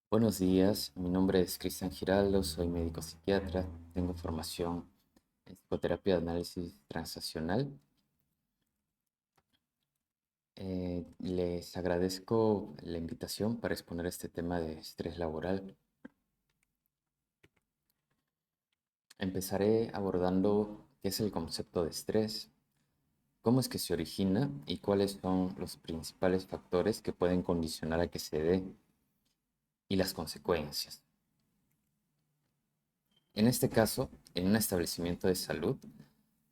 Buenos días, mi nombre es Cristian Giraldo, soy médico psiquiatra, tengo formación en psicoterapia de análisis transaccional. Les agradezco la invitación para exponer este tema de estrés laboral. Empezaré abordando qué es el concepto de estrés, cómo es que se origina y cuáles son los principales factores que pueden condicionar a que se dé y las consecuencias. En este caso, en un establecimiento de salud,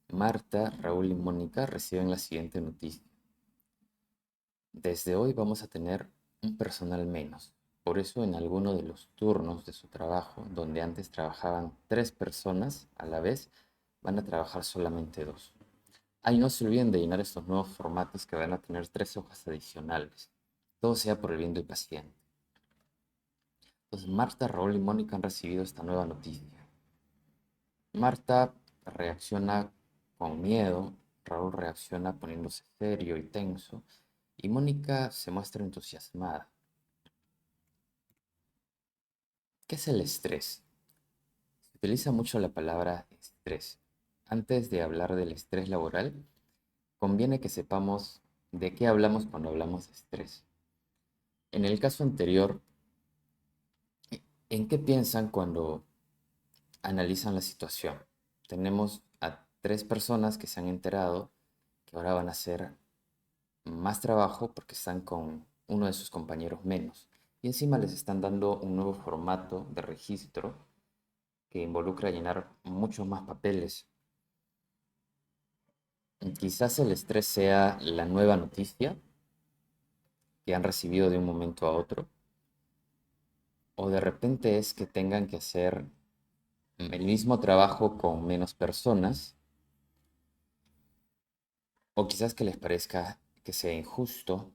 Marta, Raúl y Mónica reciben la siguiente noticia. Desde hoy vamos a tener un personal menos. Por eso en alguno de los turnos de su trabajo, donde antes trabajaban 3 personas a la vez, van a trabajar solamente 2. Ahí no se olviden de llenar estos nuevos formatos que van a tener 3 hojas adicionales. Todo sea por el bien del paciente. Entonces Marta, Raúl y Mónica han recibido esta nueva noticia. Marta reacciona con miedo, Raúl reacciona poniéndose serio y tenso, y Mónica se muestra entusiasmada. ¿Qué es el estrés? Se utiliza mucho la palabra estrés. Antes de hablar del estrés laboral, conviene que sepamos de qué hablamos cuando hablamos de estrés. En el caso anterior, ¿en qué piensan cuando analizan la situación? Tenemos a 3 personas que se han enterado que ahora van a hacer más trabajo porque están con uno de sus compañeros menos. Y encima les están dando un nuevo formato de registro que involucra llenar muchos más papeles. Quizás el estrés sea la nueva noticia que han recibido de un momento a otro, o de repente es que tengan que hacer el mismo trabajo con menos personas, o quizás que les parezca que sea injusto.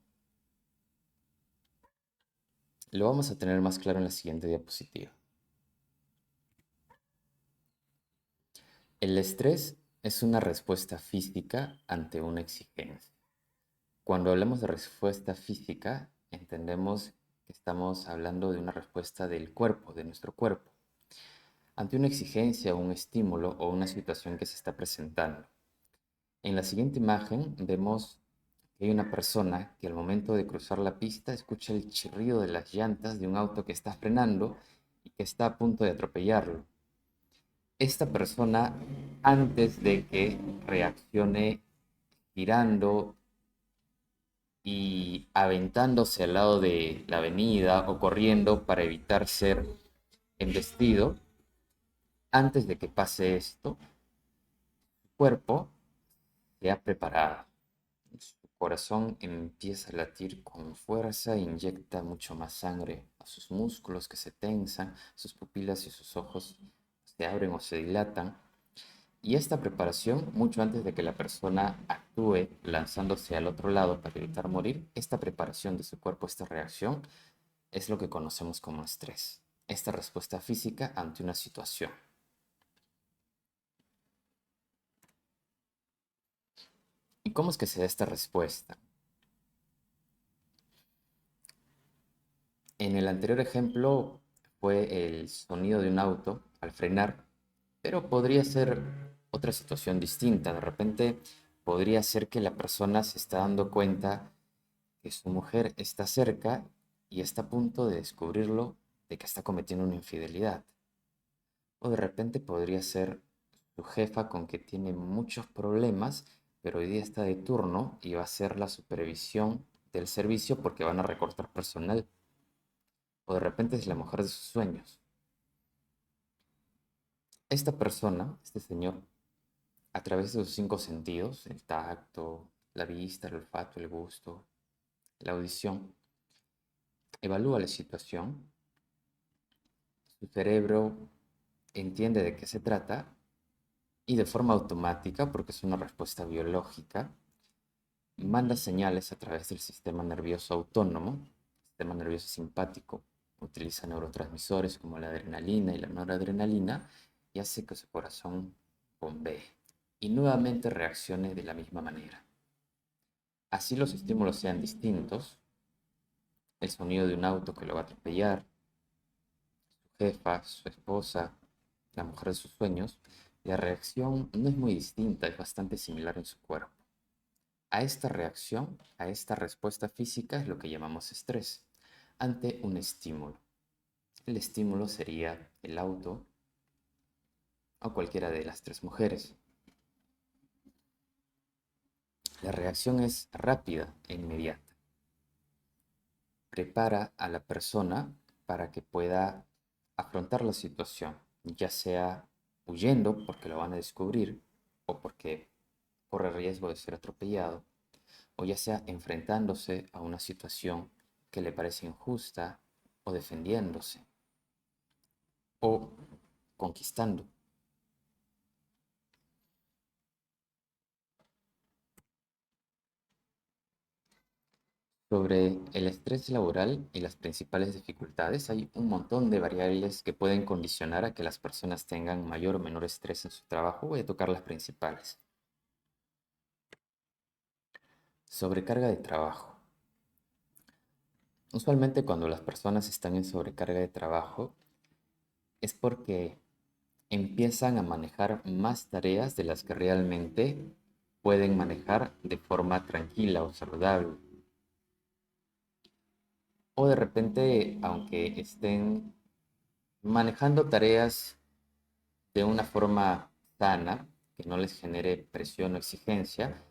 Lo vamos a tener más claro en la siguiente diapositiva. El estrés es una respuesta física ante una exigencia. Cuando hablamos de respuesta física, entendemos que estamos hablando de una respuesta del cuerpo, de nuestro cuerpo, ante una exigencia, un estímulo o una situación que se está presentando. En la siguiente imagen vemos que hay una persona que al momento de cruzar la pista escucha el chirrido de las llantas de un auto que está frenando y que está a punto de atropellarlo. Esta persona, antes de que reaccione girando y aventándose al lado de la avenida o corriendo para evitar ser embestido, antes de que pase esto, su cuerpo se ha preparado. Su corazón empieza a latir con fuerza e inyecta mucho más sangre a sus músculos que se tensan, sus pupilas y sus ojos se abren o se dilatan. Y esta preparación, mucho antes de que la persona actúe lanzándose al otro lado para evitar morir, esta preparación de su cuerpo, esta reacción, es lo que conocemos como estrés. Esta respuesta física ante una situación. ¿Y cómo es que se da esta respuesta? En el anterior ejemplo fue el sonido de un auto al frenar, pero podría ser otra situación distinta. De repente podría ser que la persona se está dando cuenta que su mujer está cerca y está a punto de descubrirlo de que está cometiendo una infidelidad. O de repente podría ser su jefa con que tiene muchos problemas, pero hoy día está de turno y va a hacer la supervisión del servicio porque van a recortar personal. O de repente es la mujer de sus sueños. Esta persona, este señor, a través de sus 5 sentidos, el tacto, la vista, el olfato, el gusto, la audición, evalúa la situación, su cerebro entiende de qué se trata y de forma automática, porque es una respuesta biológica, manda señales a través del sistema nervioso autónomo, sistema nervioso simpático, utiliza neurotransmisores como la adrenalina y la noradrenalina y hace que su corazón bombee y nuevamente reaccione de la misma manera. Así los estímulos sean distintos, el sonido de un auto que lo va a atropellar, jefa, su esposa, la mujer de sus sueños, la reacción no es muy distinta, es bastante similar en su cuerpo. A esta reacción, a esta respuesta física es lo que llamamos estrés ante un estímulo. El estímulo sería el auto o cualquiera de las tres mujeres. La reacción es rápida e inmediata. Prepara a la persona para que pueda afrontar la situación, ya sea huyendo porque lo van a descubrir o porque corre riesgo de ser atropellado, o ya sea enfrentándose a una situación que le parece injusta o defendiéndose o conquistando. Sobre el estrés laboral y las principales dificultades, hay un montón de variables que pueden condicionar a que las personas tengan mayor o menor estrés en su trabajo. Voy a tocar las principales. Sobrecarga de trabajo. Usualmente cuando las personas están en sobrecarga de trabajo es porque empiezan a manejar más tareas de las que realmente pueden manejar de forma tranquila o saludable. O de repente, aunque estén manejando tareas de una forma sana, que no les genere presión o exigencia,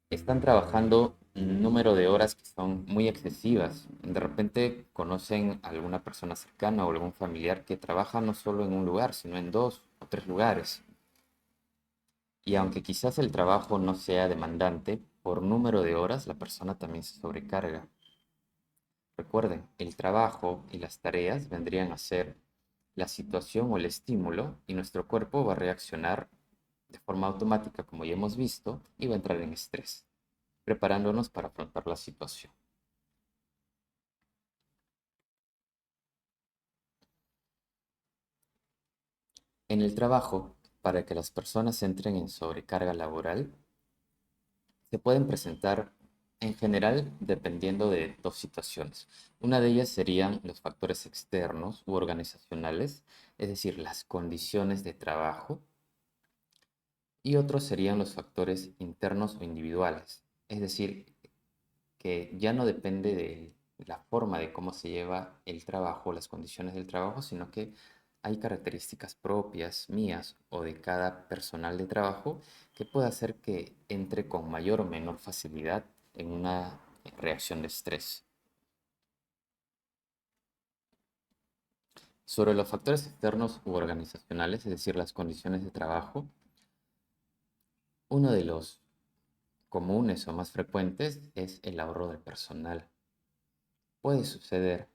están trabajando un número de horas que son muy excesivas. De repente conocen a alguna persona cercana o algún familiar que trabaja no solo en un lugar, sino en dos o tres lugares. Y aunque quizás el trabajo no sea demandante, por número de horas la persona también se sobrecarga. Recuerden, el trabajo y las tareas vendrían a ser la situación o el estímulo y nuestro cuerpo va a reaccionar de forma automática, como ya hemos visto, y va a entrar en estrés, preparándonos para afrontar la situación. En el trabajo, para que las personas entren en sobrecarga laboral, se pueden presentar en general dependiendo de dos situaciones. Una de ellas serían los factores externos u organizacionales, es decir, las condiciones de trabajo, y otros serían los factores internos o individuales, es decir, que ya no depende de la forma de cómo se lleva el trabajo, las condiciones del trabajo, sino que hay características propias, mías o de cada personal de trabajo que puede hacer que entre con mayor o menor facilidad en una reacción de estrés. Sobre los factores externos u organizacionales, es decir, las condiciones de trabajo, uno de los comunes o más frecuentes es el ahorro de personal. Puede suceder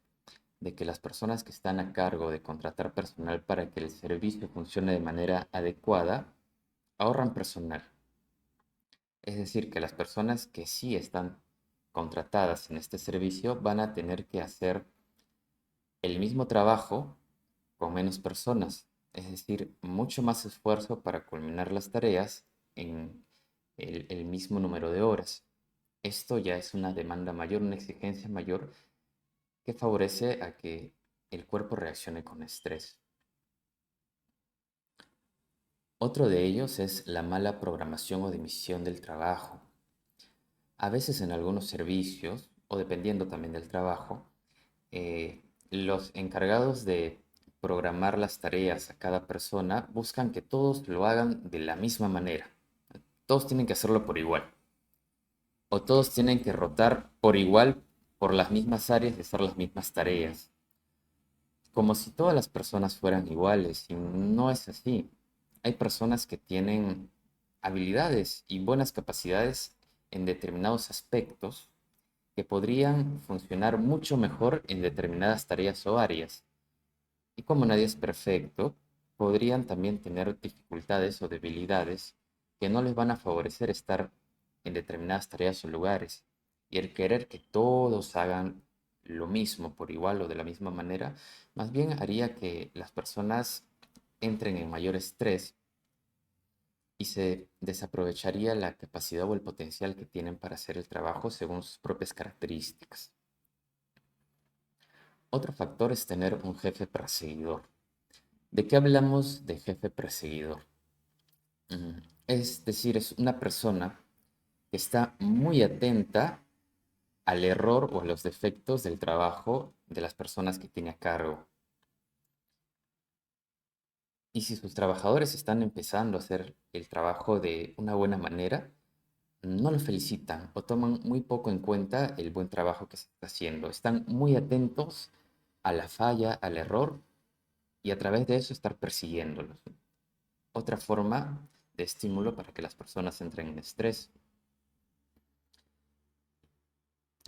de que las personas que están a cargo de contratar personal para que el servicio funcione de manera adecuada ahorran personal. Es decir, que las personas que sí están contratadas en este servicio van a tener que hacer el mismo trabajo con menos personas. Es decir, mucho más esfuerzo para culminar las tareas en el mismo número de horas. Esto ya es una demanda mayor, una exigencia mayor que favorece a que el cuerpo reaccione con estrés. Otro de ellos es la mala programación o dimisión del trabajo. A veces en algunos servicios, o dependiendo también del trabajo, los encargados de programar las tareas a cada persona buscan que todos lo hagan de la misma manera. Todos tienen que hacerlo por igual. O todos tienen que rotar por igual por las mismas áreas y hacer las mismas tareas. Como si todas las personas fueran iguales, y no es así. Hay personas que tienen habilidades y buenas capacidades en determinados aspectos que podrían funcionar mucho mejor en determinadas tareas o áreas. Y como nadie es perfecto, podrían también tener dificultades o debilidades que no les van a favorecer estar en determinadas tareas o lugares. Y el querer que todos hagan lo mismo por igual o de la misma manera, más bien haría que las personas entren en mayor estrés y se desaprovecharía la capacidad o el potencial que tienen para hacer el trabajo según sus propias características. Otro factor es tener un jefe perseguidor. ¿De qué hablamos de jefe perseguidor? Es decir, es una persona que está muy atenta al error o a los defectos del trabajo de las personas que tiene a cargo. Y si sus trabajadores están empezando a hacer el trabajo de una buena manera, no lo felicitan o toman muy poco en cuenta el buen trabajo que se está haciendo. Están muy atentos a la falla, al error y a través de eso estar persiguiéndolos. Otra forma de estímulo para que las personas entren en estrés.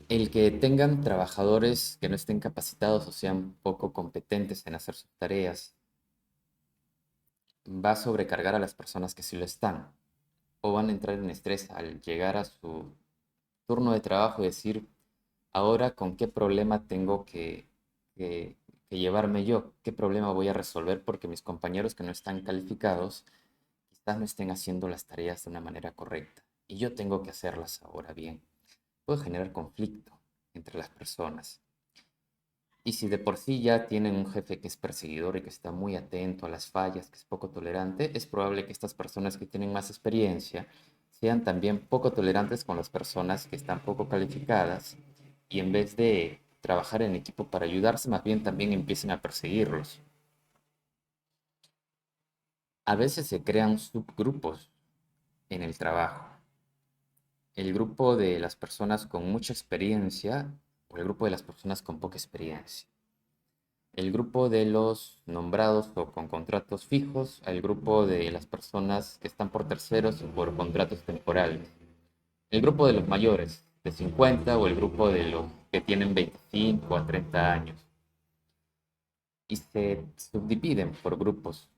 El que tengan trabajadores que no estén capacitados o sean poco competentes en hacer sus tareas va a sobrecargar a las personas que sí lo están o van a entrar en estrés al llegar a su turno de trabajo y decir, ahora con qué problema tengo que- que llevarme yo, qué problema voy a resolver porque mis compañeros que no están calificados quizás no estén haciendo las tareas de una manera correcta y yo tengo que hacerlas ahora bien. Puede generar conflicto entre las personas. Y si de por sí ya tienen un jefe que es perseguidor y que está muy atento a las fallas, que es poco tolerante, es probable que estas personas que tienen más experiencia sean también poco tolerantes con las personas que están poco calificadas y en vez de trabajar en equipo para ayudarse, más bien también empiecen a perseguirlos. A veces se crean subgrupos en el trabajo. El grupo de las personas con mucha experiencia o el grupo de las personas con poca experiencia. El grupo de los nombrados o con contratos fijos, el grupo de las personas que están por terceros o por contratos temporales, el grupo de los mayores de 50 o el grupo de los que tienen 25 a 30 años y se subdividen por grupos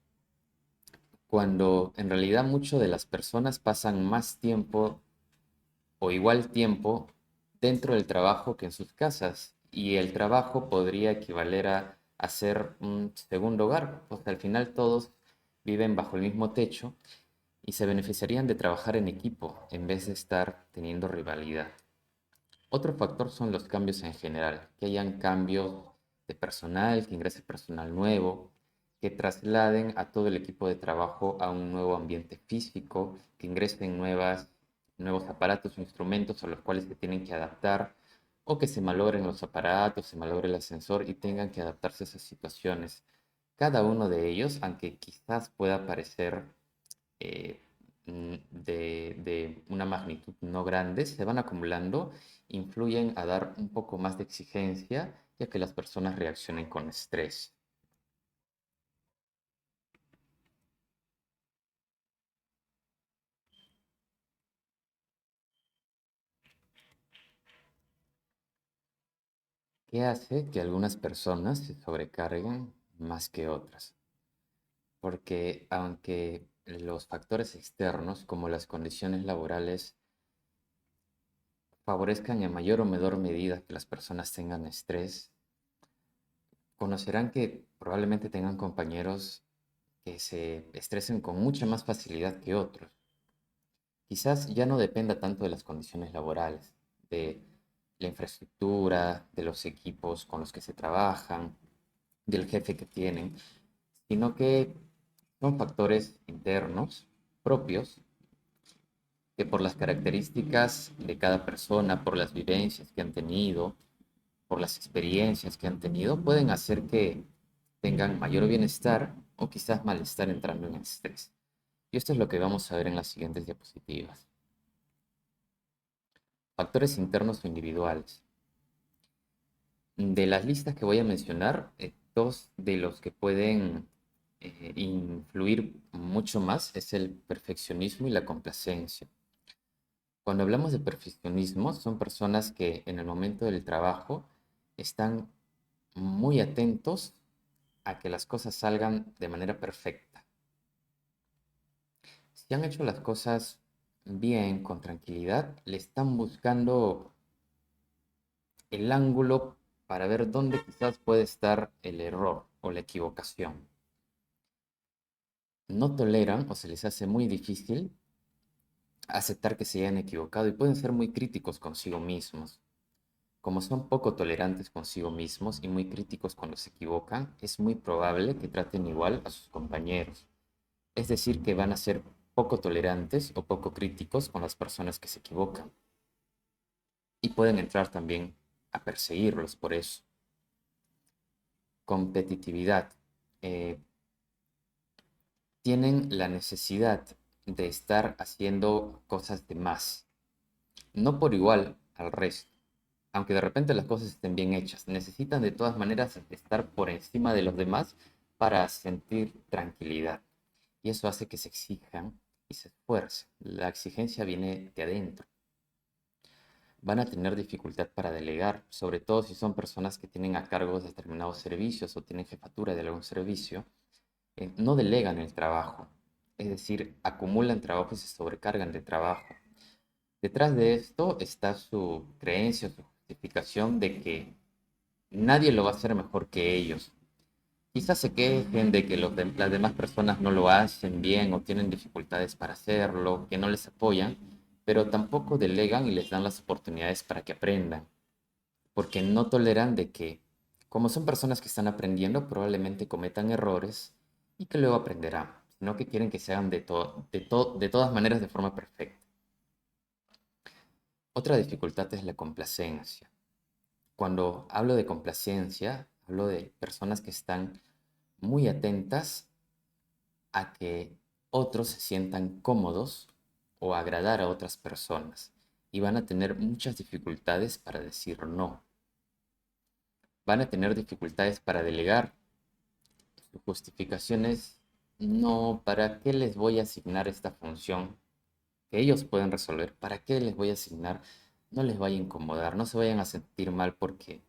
cuando en realidad muchas de las personas pasan más tiempo o igual tiempo dentro del trabajo que en sus casas. Y el trabajo podría equivaler a ser un segundo hogar, porque al final todos viven bajo el mismo techo y se beneficiarían de trabajar en equipo en vez de estar teniendo rivalidad. Otro factor son los cambios en general, que hayan cambios de personal, que ingrese personal nuevo, que trasladen a todo el equipo de trabajo a un nuevo ambiente físico, que ingresen nuevos aparatos o instrumentos a los cuales se tienen que adaptar, o que se malogren los aparatos, se malogre el ascensor y tengan que adaptarse a esas situaciones. Cada uno de ellos, aunque quizás pueda parecer eh, de una magnitud no grande, se van acumulando, influyen a dar un poco más de exigencia, ya que las personas reaccionen con estrés. ¿Qué hace que algunas personas se sobrecarguen más que otras? Porque aunque los factores externos, como las condiciones laborales, favorezcan en mayor o menor medida que las personas tengan estrés, conocerán que probablemente tengan compañeros que se estresen con mucha más facilidad que otros. Quizás ya no dependa tanto de las condiciones laborales, de la infraestructura, de los equipos con los que se trabajan, del jefe que tienen, sino que son factores internos propios que por las características de cada persona, por las vivencias que han tenido, por las experiencias que han tenido, pueden hacer que tengan mayor bienestar o quizás malestar entrando en estrés. Y esto es lo que vamos a ver en las siguientes diapositivas. Factores internos o individuales. De las listas que voy a mencionar, dos de los que pueden influir mucho más es el perfeccionismo y la complacencia. Cuando hablamos de perfeccionismo, son personas que en el momento del trabajo están muy atentos a que las cosas salgan de manera perfecta. Si han hecho las cosas bien, con tranquilidad, le están buscando el ángulo para ver dónde quizás puede estar el error o la equivocación. No toleran o se les hace muy difícil aceptar que se hayan equivocado y pueden ser muy críticos consigo mismos. Como son poco tolerantes consigo mismos y muy críticos cuando se equivocan, es muy probable que traten igual a sus compañeros. Es decir, que van a ser poco tolerantes o poco críticos con las personas que se equivocan. Y pueden entrar también a perseguirlos por eso. Competitividad. Eh, Tienen la necesidad de estar haciendo cosas de más, no por igual al resto. Aunque de repente las cosas estén bien hechas, necesitan de todas maneras estar por encima de los demás para sentir tranquilidad. Y eso hace que se exijan y se esfuercen. La exigencia viene de adentro. Van a tener dificultad para delegar, sobre todo si son personas que tienen a cargo determinados servicios o tienen jefatura de algún servicio. No delegan el trabajo, es decir, acumulan trabajo y se sobrecargan de trabajo. Detrás de esto está su creencia, su justificación de que nadie lo va a hacer mejor que ellos. Quizás se quejen de que las demás personas no lo hacen bien o tienen dificultades para hacerlo, que no les apoyan, pero tampoco delegan y les dan las oportunidades para que aprendan, porque no toleran de que, como son personas que están aprendiendo, probablemente cometan errores y que luego aprenderán, sino que quieren que se hagan de todas maneras de forma perfecta. Otra dificultad es la complacencia. Cuando hablo de complacencia, hablo de personas que están muy atentas a que otros se sientan cómodos o agradar a otras personas y van a tener muchas dificultades para decir no. Van a tener dificultades para delegar. Su justificación es, no, ¿para qué les voy a asignar esta función que ellos pueden resolver? ¿Para qué les voy a asignar? No les vaya a incomodar, no se vayan a sentir mal porque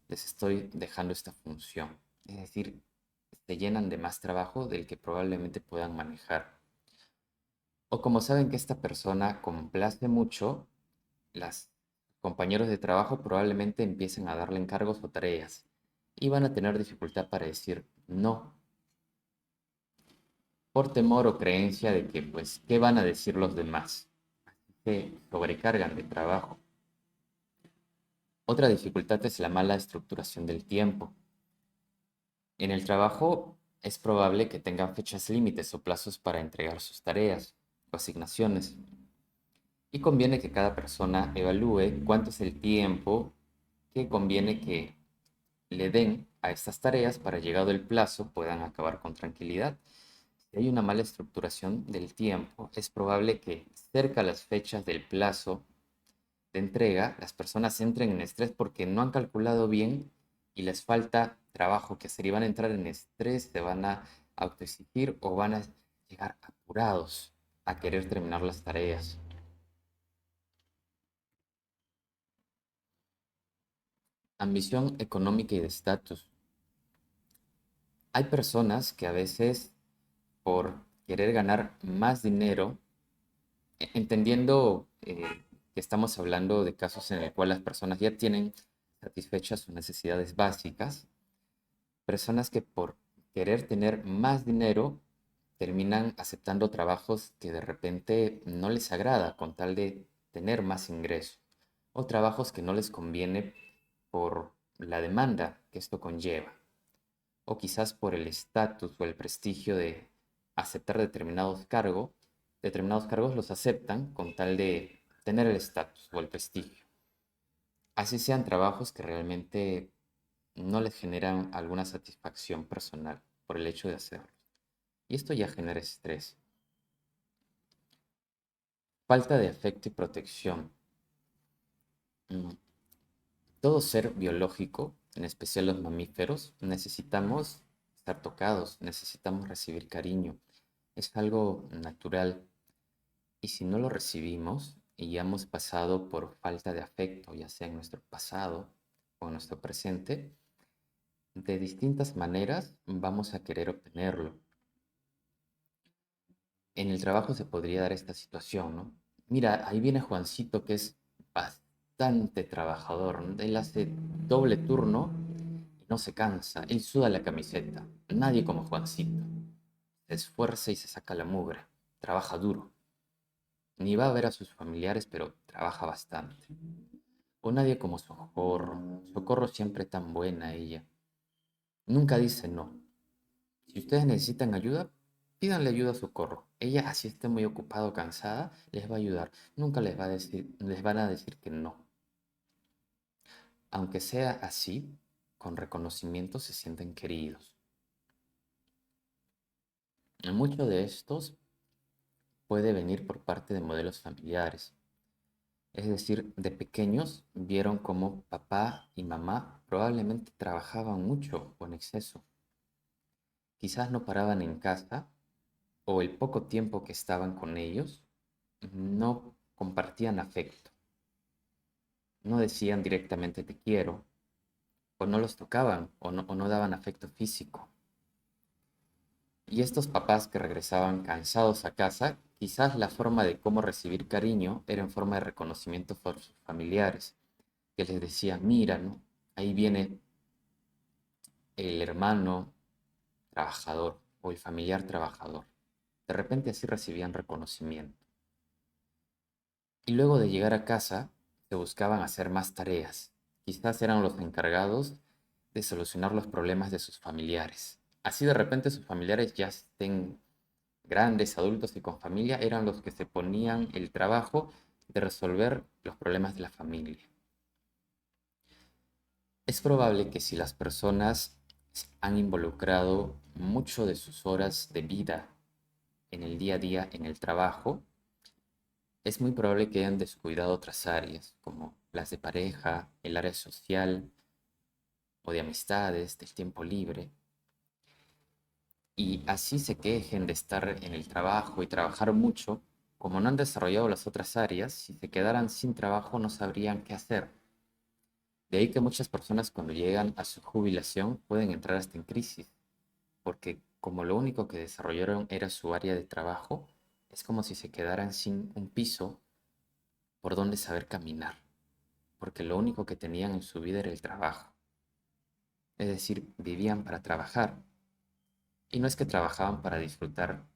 les estoy dejando esta función. Es decir, se llenan de más trabajo del que probablemente puedan manejar. O como saben que esta persona complace mucho, las compañeros de trabajo probablemente empiecen a darle encargos o tareas y van a tener dificultad para decir no, por temor o creencia de que, pues, ¿qué van a decir los demás? Se sobrecargan de trabajo. Otra dificultad es la mala estructuración del tiempo. En el trabajo es probable que tengan fechas límites o plazos para entregar sus tareas o asignaciones. Y conviene que cada persona evalúe cuánto es el tiempo que conviene que le den a estas tareas para llegado el plazo puedan acabar con tranquilidad. Si hay una mala estructuración del tiempo, es probable que cerca a las fechas del plazo de entrega, las personas entren en estrés porque no han calculado bien y les falta trabajo que hacer y van a entrar en estrés, se van a autoexigir o van a llegar apurados a querer terminar las tareas. Ambición económica y de estatus. Hay personas que a veces por querer ganar más dinero, entendiendo que estamos hablando de casos en el cual las personas ya tienen satisfechas sus necesidades básicas, personas que por querer tener más dinero terminan aceptando trabajos que de repente no les agrada con tal de tener más ingreso, o trabajos que no les conviene por la demanda que esto conlleva, o quizás por el estatus o el prestigio de aceptar determinados cargos los aceptan con tal de tener el estatus o el prestigio. Así sean trabajos que realmente no les generan alguna satisfacción personal por el hecho de hacerlo. Y esto ya genera estrés. Falta de afecto y protección. Mm, Todo ser biológico, en especial los mamíferos, necesitamos estar tocados, necesitamos recibir cariño. Es algo natural. Y si no lo recibimos y ya hemos pasado por falta de afecto, ya sea en nuestro pasado o en nuestro presente, de distintas maneras vamos a querer obtenerlo. En el trabajo se podría dar esta situación, ¿no? Mira, ahí viene Juancito, que es bastante trabajador, ¿no? Él hace doble turno y no se cansa, él suda la camiseta. Nadie como Juancito. Se esfuerza y se saca la mugre, trabaja duro. Ni va a ver a sus familiares, pero trabaja bastante. o nadie como Socorro. Socorro siempre tan buena ella. Nunca dice no. Si ustedes necesitan ayuda, pídanle ayuda a Socorro. Ella, así esté muy ocupada o cansada, les va a ayudar. Nunca les van a decir que no. Aunque sea así, con reconocimiento se sienten queridos. Mucho de estos puede venir por parte de modelos familiares. Es decir, de pequeños vieron cómo papá y mamá probablemente trabajaban mucho o en exceso. Quizás no paraban en casa o el poco tiempo que estaban con ellos no compartían afecto, no decían directamente te quiero, o no los tocaban, o no daban afecto físico. Y estos papás que regresaban cansados a casa, quizás la forma de cómo recibir cariño era en forma de reconocimiento por sus familiares, que les decía, mira, ¿no? Ahí viene el hermano trabajador o el familiar trabajador. De repente así recibían reconocimiento. Y luego de llegar a casa, se buscaban hacer más tareas. Quizás eran los encargados de solucionar los problemas de sus familiares. Así de repente sus familiares ya estén grandes, adultos y con familia, eran los que se ponían el trabajo de resolver los problemas de la familia. Es probable que si las personas han involucrado mucho de sus horas de vida en el día a día en el trabajo, es muy probable que hayan descuidado otras áreas, como las de pareja, el área social o de amistades, del tiempo libre, y así se quejen de estar en el trabajo y trabajar mucho, como no han desarrollado las otras áreas, si se quedaran sin trabajo no sabrían qué hacer. De ahí que muchas personas cuando llegan a su jubilación pueden entrar hasta en crisis, porque como lo único que desarrollaron era su área de trabajo, es como si se quedaran sin un piso por donde saber caminar, porque lo único que tenían en su vida era el trabajo. Es decir, vivían para trabajar. Y no es que trabajaban para disfrutar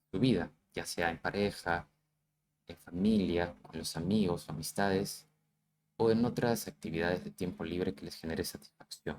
su vida, ya sea en pareja, en familia, con los amigos o amistades, o en otras actividades de tiempo libre que les genere satisfacción.